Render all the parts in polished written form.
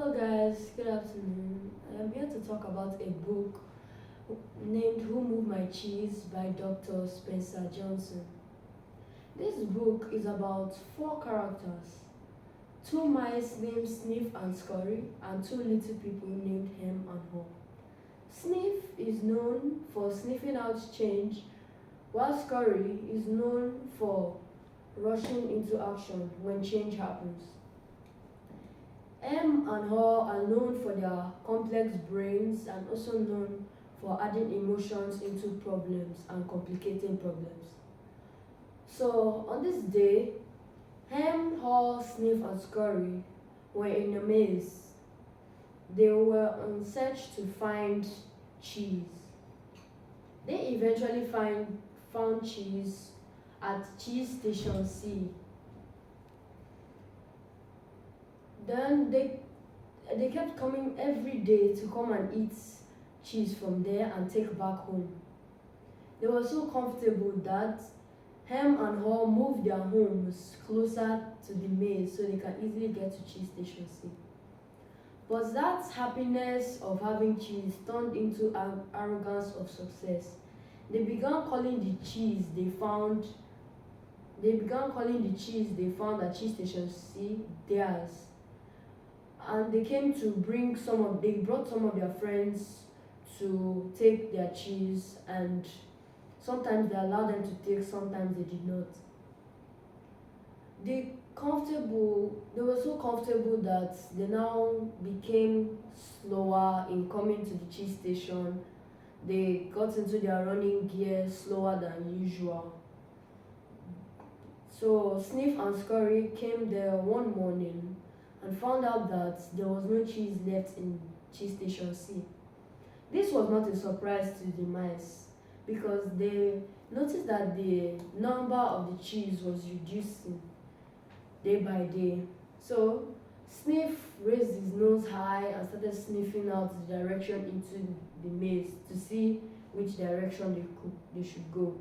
Hello guys, good afternoon. I am here to talk about a book named Who Moved My Cheese by Dr. Spencer Johnson. This book is about four characters, two mice named Sniff and Scurry, and two little people named Hem and Haw. Sniff is known for sniffing out change, while Scurry is known for rushing into action when change happens. M and Haw are known for their complex brains and also known for adding emotions into problems and complicating problems. So on this day, Hem, Haw, Sniff, and Scurry were in a maze. They were on search to find cheese. They eventually found cheese at Cheese Station C. Then they kept coming every day to come and eat cheese from there and take back home. They were so comfortable that Hem and Haw moved their homes closer to the maze so they can easily get to Cheese Station C. But that happiness of having cheese turned into arrogance of success. They began calling the cheese they found at Cheese Station C theirs. And they brought some of their friends to take their cheese, and sometimes they allowed them to take, sometimes they did not. They were so comfortable that they now became slower in coming to the cheese station. They got into their running gear slower than usual. So Sniff and Scurry came there one morning and found out that there was no cheese left in Cheese Station C. This was not a surprise to the mice because they noticed that the number of the cheese was reducing day by day. So Sniff raised his nose high and started sniffing out the direction into the maze to see which direction they should go,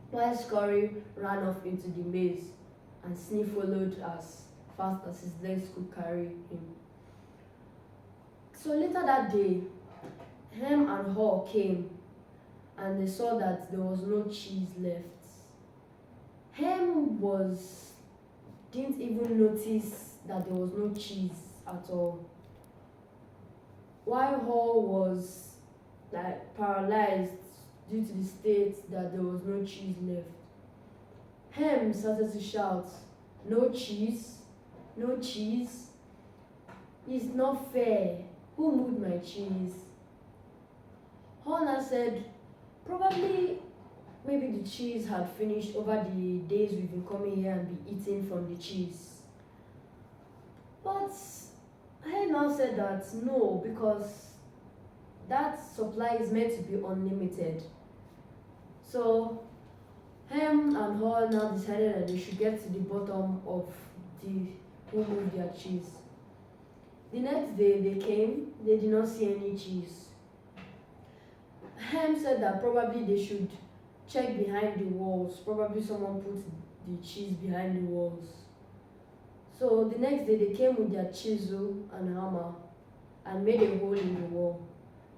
while Scurry ran off into the maze and Sniff followed as fast as his legs could carry him. So later that day, Hem and Haw came and they saw that there was no cheese left. Hem didn't even notice that there was no cheese at all, while Haw was paralyzed due to the state that there was no cheese left. Hem started to shout, "No cheese? No cheese? It's not fair. Who moved my cheese?" Hannah said, maybe the cheese had finished over the days we've been coming here and be eating from the cheese. But Hannah said that no, because that supply is meant to be unlimited. So Hem and Haw now decided that they should get to the bottom of who moved their cheese. The next day they came, they did not see any cheese. Hem said that probably they should check behind the walls. Probably someone put the cheese behind the walls. So the next day they came with their chisel and hammer and made a hole in the wall.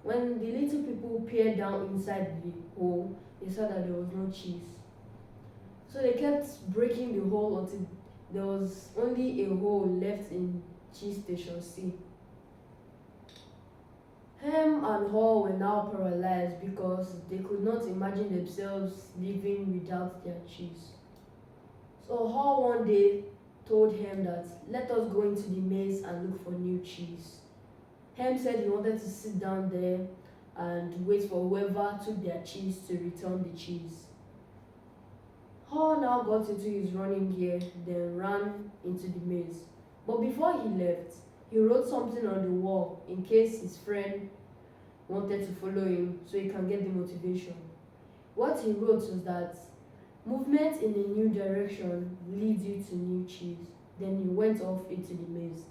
When the little people peered down inside the hole, they saw that there was no cheese. So they kept breaking the hole until there was only a hole left in Cheese Station C. Hem and Haw were now paralyzed because they could not imagine themselves living without their cheese. So Haw one day told Hem that, "Let us go into the maze and look for new cheese." Hem said he wanted to sit down there and wait for whoever took their cheese to return the cheese. Haw now got into his running gear, then ran into the maze. But before he left, he wrote something on the wall in case his friend wanted to follow him so he can get the motivation. What he wrote was that movement in a new direction leads you to new cheese. Then he went off into the maze.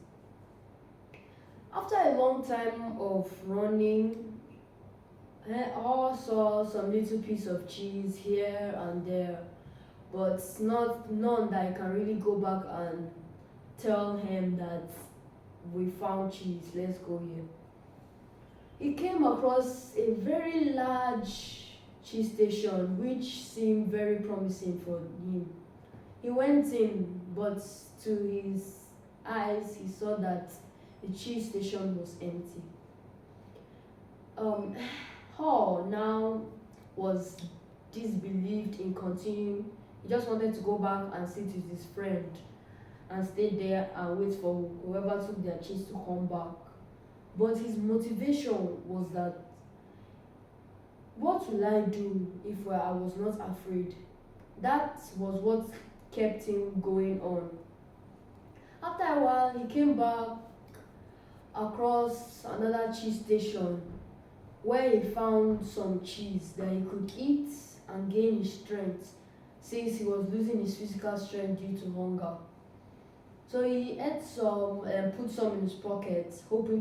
After a long time of running, Haw saw some little piece of cheese here and there, but none that I can really go back and tell him that we found cheese, let's go here. He came across a very large cheese station which seemed very promising for him. He went in, but to his eyes, he saw that the cheese station was empty. Um, Hall now was disbelieved in continuing. He just wanted to go back and sit with his friend and stay there and wait for whoever took their cheese to come back. But his motivation was that, what will I do if I was not afraid? That was what kept him going on. After a while, he came back across another cheese station where he found some cheese that he could eat and gain his strength, since he was losing his physical strength due to hunger. So he ate some and put some in his pocket, hoping